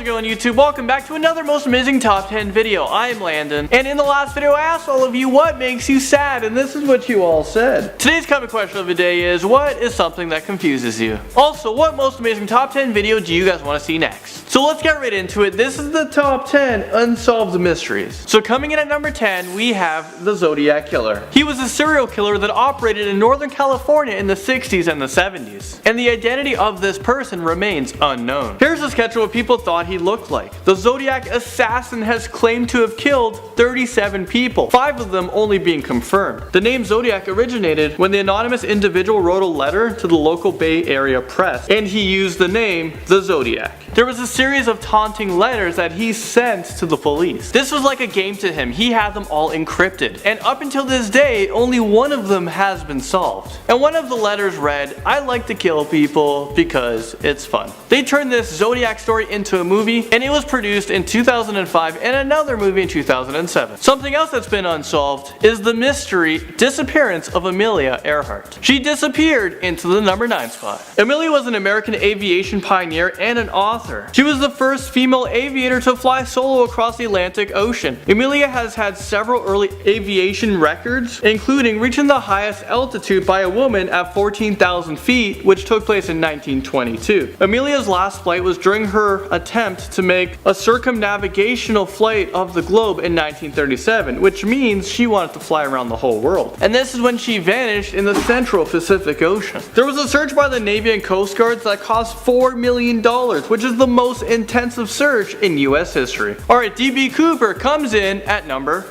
How's it going, YouTube? Welcome back to another Most Amazing Top 10 video. I am Landon, and in the last video I asked all of you what makes you sad, and this is what you all said. Today's comment question of the day is, what is something that confuses you? Also, what Most Amazing Top 10 video do you guys want to see next? So let's get right into it. This is the top 10 Unsolved Mysteries. So coming in at number 10, we have the Zodiac Killer. He was a serial killer that operated in Northern California in the 60s and the 70s, and the identity of this person remains unknown. Here's a sketch of what people thought he looked like. The Zodiac assassin has claimed to have killed 37 people, 5 of them only being confirmed. The name Zodiac originated when the anonymous individual wrote a letter to the local Bay Area press, and he used the name the Zodiac. There was a series of taunting letters that he sent to the police. This was like a game to him. He had them all encrypted, and up until this day, only one of them has been solved. And one of the letters read, "I like to kill people because it's fun." They turned this Zodiac story into a movie, and it was produced in 2005 and another movie in 2007. Something else that's been unsolved is the mystery disappearance of Amelia Earhart. She disappeared into the number 9 spot. Amelia was an American aviation pioneer and an author. She was the first female aviator to fly solo across the Atlantic Ocean. Amelia has had several early aviation records, including reaching the highest altitude by a woman at 14,000 feet, which took place in 1922. Amelia's last flight was during her attempt to make a circumnavigational flight of the globe in 1937, which means she wanted to fly around the whole world. And this is when she vanished in the Central Pacific Ocean. There was a search by the Navy and Coast Guards that cost $4 million, which is the most intensive search in US history. Alright, DB Cooper comes in at number.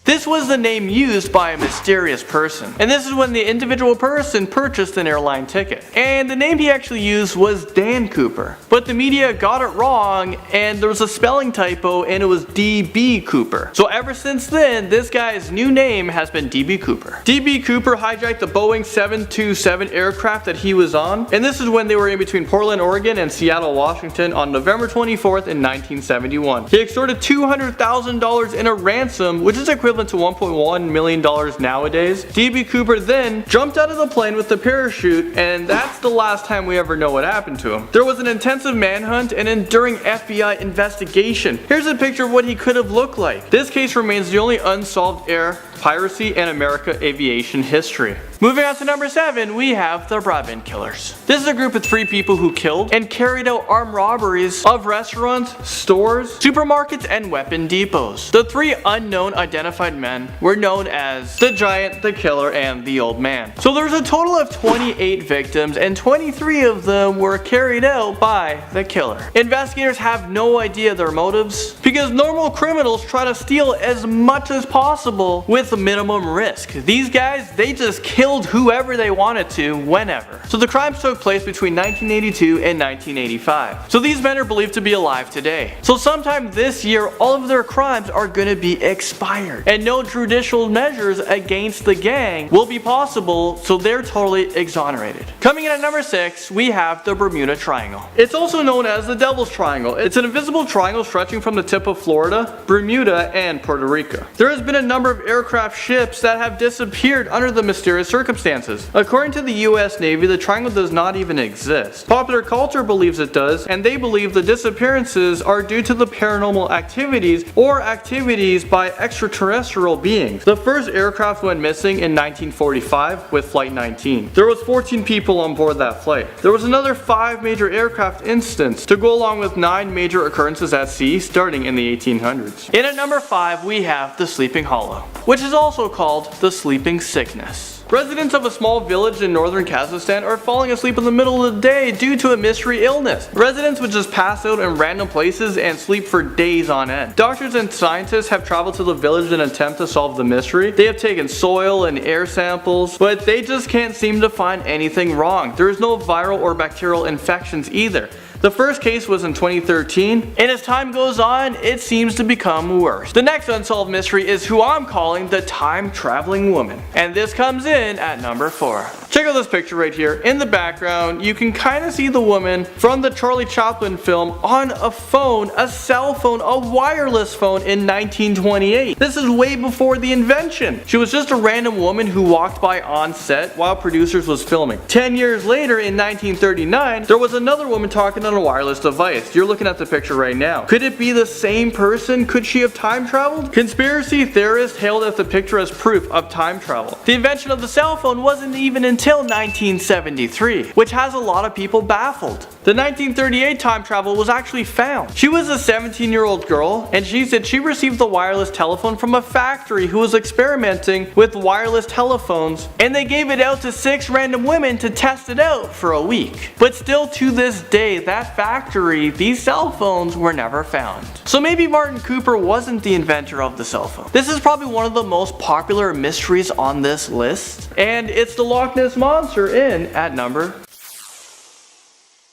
This was the name used by a mysterious person, and this is when the individual person purchased an airline ticket. And the name he actually used was Dan Cooper, but the media got it wrong and there was a spelling typo and it was DB Cooper. So ever since then, this guy's new name has been DB Cooper. DB Cooper hijacked the Boeing 727 aircraft that he was on, and this is when they were in between Portland, Oregon and Seattle, Washington on November 24th in 1971. He extorted $200,000 in a ransom, which is equivalent to $1.1 million nowadays. DB Cooper then jumped out of the plane with the parachute, and that's the last time we ever know what happened to him. There was an intensive manhunt and enduring FBI investigation. Here's a picture of what he could have looked like. This case remains the only unsolved air piracy in American aviation history. Moving on to number 7, we have the Bradman Killers. This is a group of 3 people who killed and carried out armed robberies of restaurants, stores, supermarkets, and weapon depots. The 3 unknown identified men were known as the Giant, the Killer, and the Old Man. So there's a total of 28 victims, and 23 of them were carried out by the killer. Investigators have no idea their motives, because normal criminals try to steal as much as possible with minimum risk. These guys, they just killed whoever they wanted to, whenever. So the crimes took place between 1982 and 1985. So these men are believed to be alive today. So sometime this year, all of their crimes are going to be expired, and no judicial measures against the gang will be possible, so they're totally exonerated. Coming in at number 6, we have the Bermuda Triangle. It's also known as the Devil's Triangle. It's an invisible triangle stretching from the tip of Florida, Bermuda, and Puerto Rico. There has been a number of aircraft ships that have disappeared under the mysterious circumstances. According to the US Navy, the triangle does not even exist. Popular culture believes it does, and they believe the disappearances are due to the paranormal activities or activities by extraterrestrial beings. The first aircraft went missing in 1945 with Flight 19. There was 14 people on board that flight. There was another 5 major aircraft incidents to go along with 9 major occurrences at sea starting in the 1800s. In at number 5, we have the Sleeping Hollow, which is also called the Sleeping Sickness. Residents of a small village in northern Kazakhstan are falling asleep in the middle of the day due to a mystery illness. Residents would just pass out in random places and sleep for days on end. Doctors and scientists have traveled to the village in an attempt to solve the mystery. They have taken soil and air samples, but they just can't seem to find anything wrong. There is no viral or bacterial infections either. The first case was in 2013, and as time goes on, it seems to become worse. The next unsolved mystery is who I'm calling the time-traveling woman, and this comes in at number 4. Check out this picture right here. In the background, you can kind of see the woman from the Charlie Chaplin film on a phone, a cell phone, a wireless phone in 1928. This is way before the invention. She was just a random woman who walked by on set while producers was filming. 10 years later, in 1939, there was another woman talking on a wireless device. You're looking at the picture right now. Could it be the same person? Could she have time traveled? Conspiracy theorists hailed at the picture as proof of time travel. The invention of the cell phone wasn't even until 1973, which has a lot of people baffled. The 1938 time travel was actually found. She was a 17-year-old girl, and she said she received the wireless telephone from a factory who was experimenting with wireless telephones, and they gave it out to 6 random women to test it out for a week. But still to this day, that factory, these cell phones were never found. So maybe Martin Cooper wasn't the inventor of the cell phone. This is probably one of the most popular mysteries on this list, and it's the Loch Ness Monster in at number.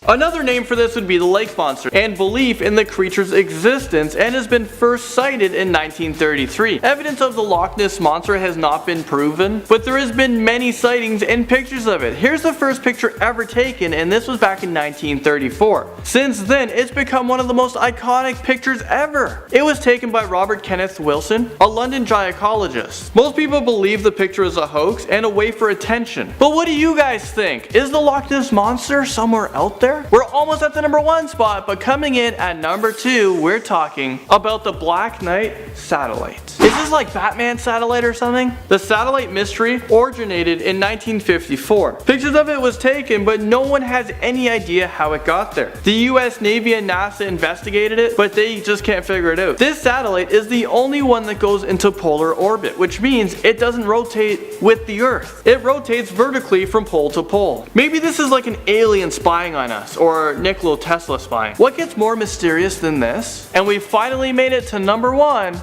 Another name for this would be the lake monster, and belief in the creature's existence, and has been first cited in 1933. Evidence of the Loch Ness monster has not been proven, but there has been many sightings and pictures of it. Here's the first picture ever taken, and this was back in 1934. Since then, it's become one of the most iconic pictures ever. It was taken by Robert Kenneth Wilson, a London gynecologist. Most people believe the picture is a hoax and a way for attention. But what do you guys think? Is the Loch Ness monster somewhere out there? We're almost at the number 1 spot, but coming in at number 2, we're talking about the Black Knight satellite. Is this like Batman satellite or something? The satellite mystery originated in 1954. Pictures of it was taken, but no one has any idea how it got there. The US Navy and NASA investigated it, but they just can't figure it out. This satellite is the only one that goes into polar orbit, which means it doesn't rotate with the Earth. It rotates vertically from pole to pole. Maybe this is like an alien spying on us, or Nikola Tesla spying. What gets more mysterious than this? And we finally made it to number 1.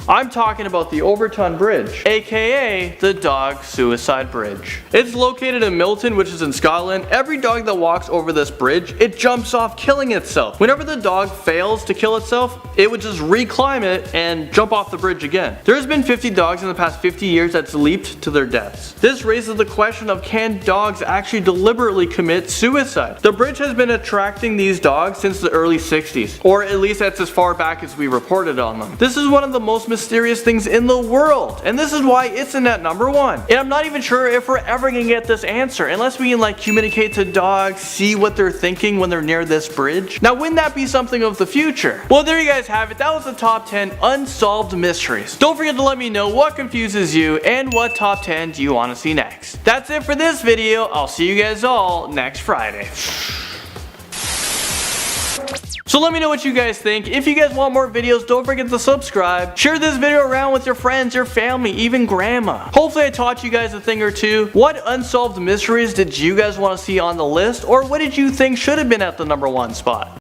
I'm talking about the Overton Bridge, aka the Dog Suicide Bridge. It's located in Milton, which is in Scotland. Every dog that walks over this bridge, it jumps off killing itself. Whenever the dog fails to kill itself, it would just reclimb it and jump off the bridge again. There's been 50 dogs in the past 50 years that's leaped to their deaths. This raises the question of, can dogs actually deliberately commit suicide? The bridge has been attracting these dogs since the early 60s, or at least that's as far back as we reported on them. This is one of the most mysterious things in the world, and this is why it's in at number 1. And I'm not even sure if we're ever gonna get this answer unless we can like communicate to dogs, see what they're thinking when they're near this bridge. Now, wouldn't that be something of the future? Well, there you guys have it. That was the top 10 unsolved mysteries. Don't forget to let me know what confuses you and what top 10 do you want to see next. That's it for this video. I'll see you guys all next Friday. So let me know what you guys think. If you guys want more videos, don't forget to subscribe. Share this video around with your friends, your family, even grandma. Hopefully I taught you guys a thing or two. What unsolved mysteries did you guys want to see on the list? Or what did you think should have been at the number 1 spot?